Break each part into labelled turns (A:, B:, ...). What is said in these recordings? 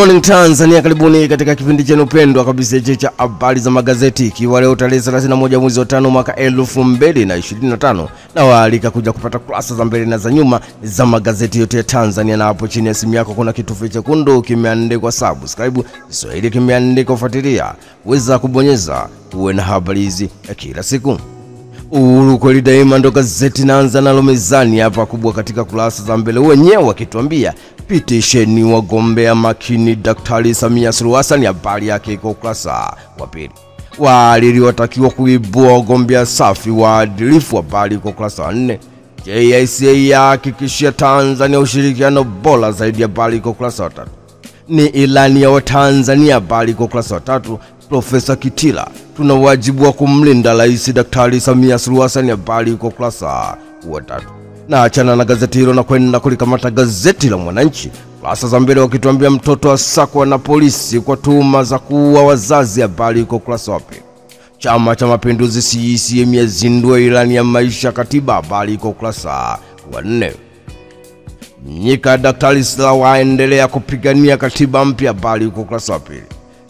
A: Morning Tanzania, karibuni katika kipindi chenu pendwa kabisa cha habari za magazeti. Ikiwa leo tarehe 31 mwezi wa 5 mwaka 2025, na waalika kuja kupata kurasa za mbele na za nyuma za magazeti yote ya Tanzania. Na hapo chini ya simu yako kuna kitufe chekundu kimeandikwa subscribe, Kiswahili kimeandikwa fuatilia, weza kubonyeza uwe na habari hizi kila siku. Uhuru kweli daima ndo gazeti naanza nalo mezani hapa kubwa katika kurasa za mbele, wenyewe wakituambia pitisheni wagombea makini Daktari Samia Suluhu Hassan, habari yake iko ukurasa wa pili. Waalili watakiwa kuibua wagombea safi waadilifu, habari iko ukurasa wa 4. JICA yahakikishia Tanzania ushirikiano bora zaidi, habari iko ukurasa wa 3. Ni ilani ya Watanzania, habari iko ukurasa wa 3. Profesa Kitila, tuna wajibu wa kumlinda Rais Daktari Samia Suluhu Hassan, habari iko ukurasa wa 3. Na achana na gazeti hilo na kwenda kulikamata gazeti la Mwananchi. Kurasa za mbele wakituambia mtoto asakwa na polisi kwa tuhuma za kuua wazazi, habari iko ukurasa wa 2. Chama cha Mapinduzi CCM yazindua ilani ya maisha katiba, habari iko ukurasa wa 4. Mnyika Daktari Slaa waendelea kupigania katiba mpya, habari iko ukurasa wa 2.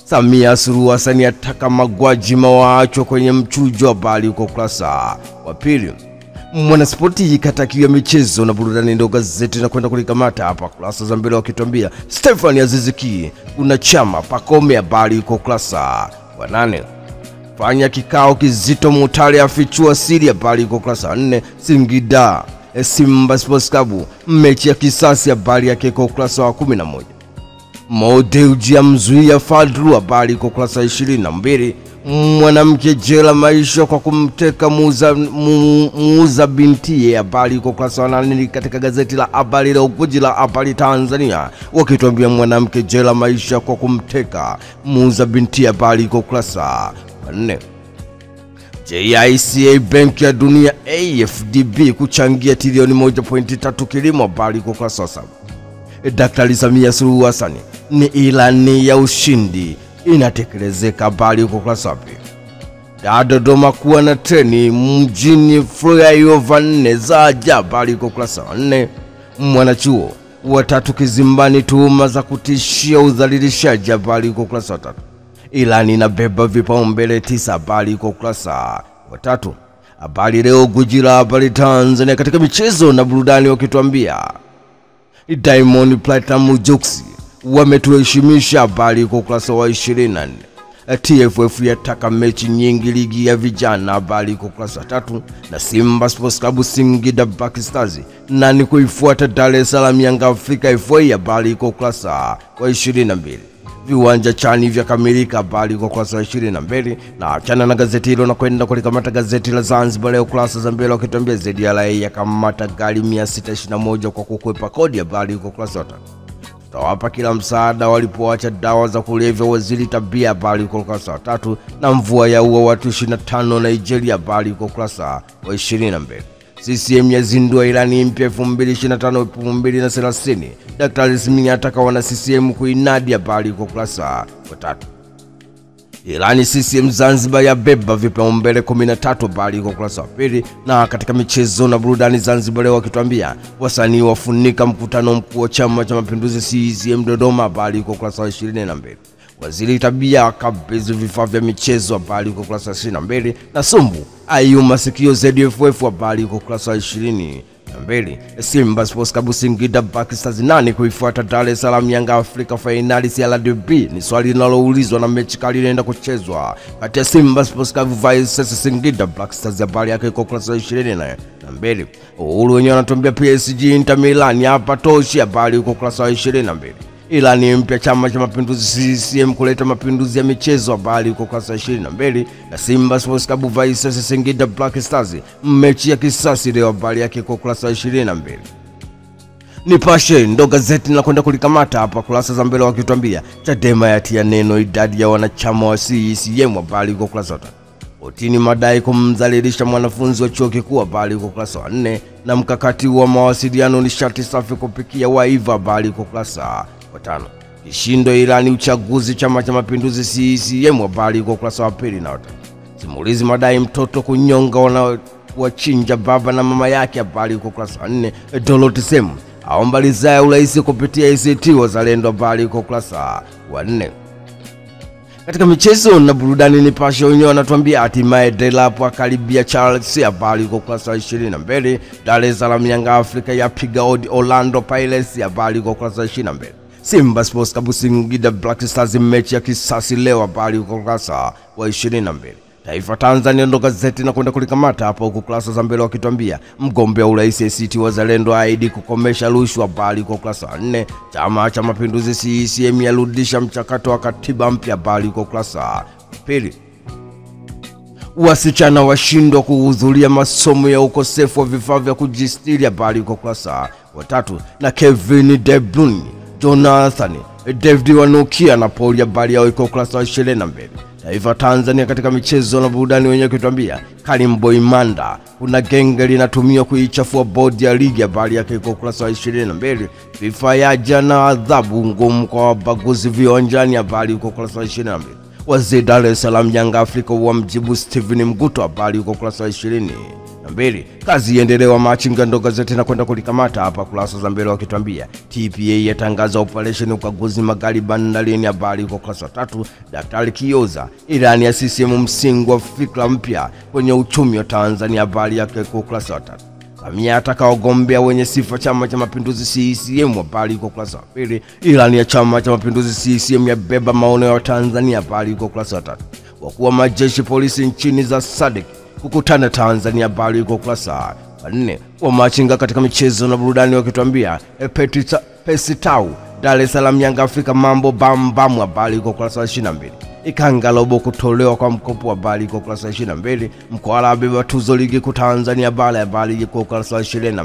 A: Samia Suluhu Hassan ataka magwajima waachwe kwenye mchujo, habari iko ukurasa wa 2. Mwanaspoti katakiwa michezo na burudani ndo gazeti na kwenda kulikamata hapa kurasa za mbele wakituambia Stefan Aziz Ki kuna chama Pacome, habari iko ukurasa wa 8. Fanya kikao kizito Mutale afichua siri, habari iko ukurasa wa 4. Singida Simba Sports Club mechi ya kisasi, habari yake iko ukurasa wa 11. Modeuji ya mzuia Fadru, habari iko ukurasa wa 22. Mwanamke jela maisha kwa kumteka muuza bintiye, habari iko ukurasa wa 8 katika gazeti la habari la Ukweli la habari Tanzania, wakituambia mwanamke jela maisha kwa kumteka muuza bintiye, habari iko ukurasa wa 4. JICA Benki ya Dunia AFDB kuchangia trilioni 1.3 kilimo, habari iko ukurasa wa 7. Daktari Samia Suluhu Hassan ni ilani ya ushindi inatekelezeka, habari iko ukurasa wa 2. Dodoma kuwa na treni mjini flyover 4 za ajabu, habari iko ukurasa wa 4. Mwanachuo watatu kizimbani tuhuma za kutishia udhalilishaji, habari iko ukurasa wa 3. Ilani inabeba vipaumbele 9, habari iko ukurasa wa 3. Habari leo guji la habari Tanzania katika michezo na burudani wakituambia Diamond Platinum Jux wametuheshimisha, habari iko ukurasa wa 24. TFF yataka mechi nyingi ligi ya vijana, habari iko ukurasa wa 3. Na Simba Sports Club Singida Black Stars nani kuifuata Dar es Salaam Yanga Afrika FA, habari iko ukurasa wa 22. Viwanja chani vya kamilika, habari iko ukurasa wa 22. Na achana na gazeti hilo na kwenda kulikamata gazeti la Zanzibar leo kurasa za mbele wakituambia ZDLA yakamata gari 621 kwa kukwepa kodi, habari iko ukurasa wa 3. Tawapa kila msaada walipoacha dawa za kulevya waziri tabia, habari iko ukurasa wa 3. Na mvua ya ua watu 25 Nigeria, habari iko ukurasa wa 22. CCM yazindua ilani mpya 2025-2030. Daktari Samia ataka wana CCM kuinadi, habari iko ukurasa wa 3. Ilani CCM Zanzibar ya beba vipaumbele 13, habari iko ukurasa wa 2. Na katika michezo na burudani Zanzibar leo wakituambia wasanii wafunika mkutano mkuu wa Chama cha Mapinduzi CCM Dodoma, habari iko ukurasa wa 22. Waziri tabia akabidhi vifaa vya michezo, habari iko ukurasa wa 22. Na Sumbu ayuma sikio ZFF, habari iko ukurasa wa 22. Simba Sports Club Singida Black Stars nani kuifuata Dar es Salaam Yanga Afrika finali CRDB, ni swali linaloulizwa na mechi kali inaenda kuchezwa kati ya Simba Sports Club vs Singida Black Stars, habari yake iko ukurasa wa 22. Uhuru wenyewe anatuambia PSG Inter Milan hapa toshi, habari iko ukurasa wa 22. Ilani mpya Chama cha Mapinduzi CCM kuleta mapinduzi ya michezo, habari iko ukurasa wa 22. Na Simba Sports Club vs Singida Black Stars mechi ya kisasi leo, habari yake iko ukurasa wa 22. Nipashe ndo gazeti na kwenda kulikamata hapa kurasa za mbele wakituambia Chadema yatia neno idadi ya wanachama wa CCM, habari iko ukurasa wa 3. Otini madai kumdhalilisha mwanafunzi wa chuo kikuu, habari iko ukurasa wa 4. Na mkakati wa mawasiliano nishati safi kupikia waiva, habari iko ukurasa wa 5. Kishindo ilani uchaguzi Chama cha Mapinduzi CCM, habari iko ukurasa wa 2 na 3. Simulizi madai mtoto kunyonga wana wachinja baba na mama yake, habari iko ukurasa wa 4. Dorothy Semu aomba ridhaa ya urais kupitia ACT Wazalendo, habari iko ukurasa wa 4. Katika michezo na burudani, Nipashe wenyewe wanatuambia hatimaye Delap akaribia Charles, habari iko ukurasa wa 22. Dar es Salaam Yanga Afrika yapiga odi Orlando Pirates, habari iko ukurasa wa 22. Simba Sports Club Singida Black Stars mechi ya kisasi leo, habari iko ukurasa wa 22. Taifa Tanzania ndo gazeti na kwenda kulikamata hapa ukurasa za mbele wakituambia mgombea urais ACT Wazalendo aidi kukomesha rushwa, habari kwa ukurasa wa 4. Chama cha Mapinduzi CCM yarudisha mchakato wa katiba mpya, habari kwa ukurasa wa 2. Wasichana washindwa kuhudhuria masomo ya ukosefu wa vifaa vya kujistiri, habari kwa ukurasa wa 3. Na Kevin De Bruyne, Jonathan David Wanukia na Paul, habari yao iko ukurasa wa 22. Taifa Tanzania katika michezo na burudani wenyewe kutuambia Karim Boimanda kuna genge linatumiwa kuichafua bodi ya ligi, habari yake iko ukurasa wa 22. FIFA yaja na adhabu ngumu kwa wabaguzi viwanjani, habari iko ukurasa wa 22. Waziri Dar es Salaam Yanga Afrika wamjibu Steven Mguto, habari iko ukurasa wa 22. Kazi iendelewa machinga ndo gazeti na kwenda kulikamata hapa kurasa za mbele wakituambia TPA yatangaza operation ukaguzi magari bandarini, habari kwa kurasa 3. Daktari Kioza, Irani ya CCM msingi wa fikra mpya kwenye uchumi wa Tanzania, habari yake kwa kurasa 3. Samia ataka wagombea wenye sifa Chama cha Mapinduzi CCM, habari kwa kurasa 2. Irani ya Chama cha Mapinduzi CCM yabeba maono ya Tanzania, habari kwa kurasa 3. Wakuu wa majeshi polisi nchini za SADC kukutana Tanzania, habari kwa ukurasa wa 4. Wa machinga katika michezo na burudani wakituambia Pesitau Dar es Salaam Yanga Afrika mambo bambamu, habari kwa ukurasa wa 22. Ikangalobo kutolewa kwa mkopo, habari kwa ukurasa wa 22. Mkwala abeba tuzo ligi kuu Tanzania bara, habari kwa ukurasa wa 22.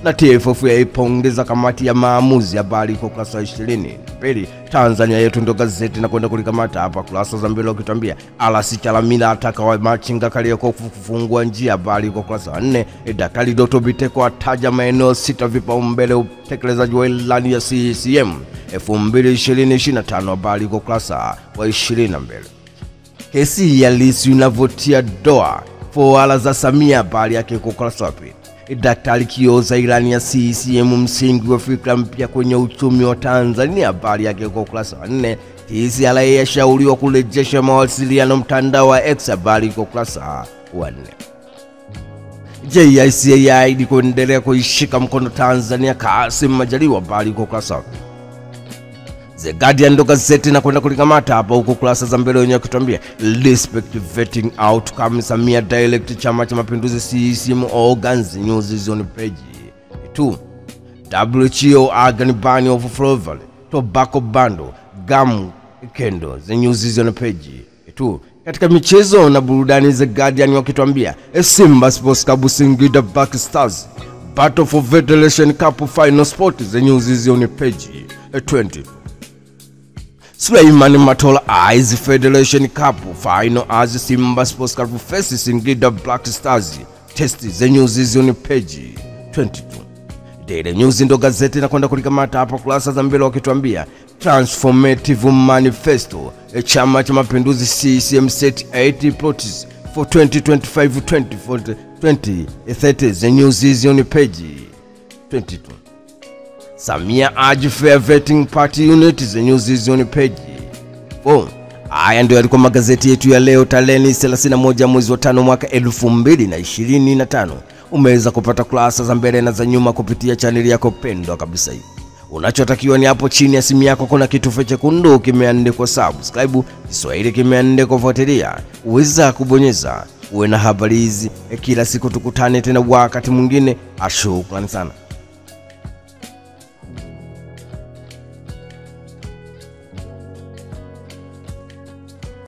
A: Na TFF yaipongeza kamati ya maamuzi, habari kwa ukurasa wa 22. Tanzania yetu ndo gazeti na kwenda kulikamata hapa kurasa za mbele wakituambia RC Chalamila ataka wa machinga Kariakoo kufungua njia, habari kwa ukurasa wa 4. Daktari Doto Biteko ataja maeneo 6 vipaumbele utekelezaji wa ilani ya CCM 2025, habari kwa ukurasa wa 22. Kesi ya Lissu inavotia doa foala za Samia, habari yake kwa ukurasa wa 2. Daktari Kioza, Irani ya CCM msingi wa fikra mpya kwenye uchumi wa Tanzania, habari yake kwa ukurasa wa 4. TCRA yashauriwa kurejesha mawasiliano mtandao wa X, habari kwa ukurasa wa 4. JICA yaahidi kuendelea kuishika mkono Tanzania Kassim Majaliwa, habari kwa ukurasa wa 4. The Guardian ndo gazeti na kwenda kulikamata hapa huko kurasa za mbele wenyewe kutuambia respect vetting outcome Samia direct Chama cha Mapinduzi CCM organs, news is on page 2. WHO organ ban of flavor tobacco bando gum kendo, the news is on page 2. Katika michezo na burudani, The Guardian wakituambia Simba Sports Club Singida Black Stars battle for Federation Cup final spot, the news is on page 20. Suleiman Matola eyes Federation Cup final as Simba Sports Club faces Singida Black Stars test, the news is on page 22. Daily News ndo gazeti na kwenda kulikamata hapa kurasa za mbele wakituambia transformative manifesto Chama cha Mapinduzi CCM set 80 plots for 2025-2030, the news is on page 22. Samia urge fair vetting party unit, the news is on page 4. Haya ndio yalikuwa magazeti yetu ya leo tarehe 31 mwezi wa 5 mwaka 2025. Umeweza kupata kurasa za mbele na za nyuma kupitia chaneli yako pendwa kabisa hii. Unachotakiwa ni hapo chini ya simu yako kuna kitufe chekundu kimeandikwa subscribe, Kiswahili kimeandikwa fuatilia. Uweza kubonyeza uwe na habari hizi kila siku. Tukutane tena wakati mwingine. Shukrani sana.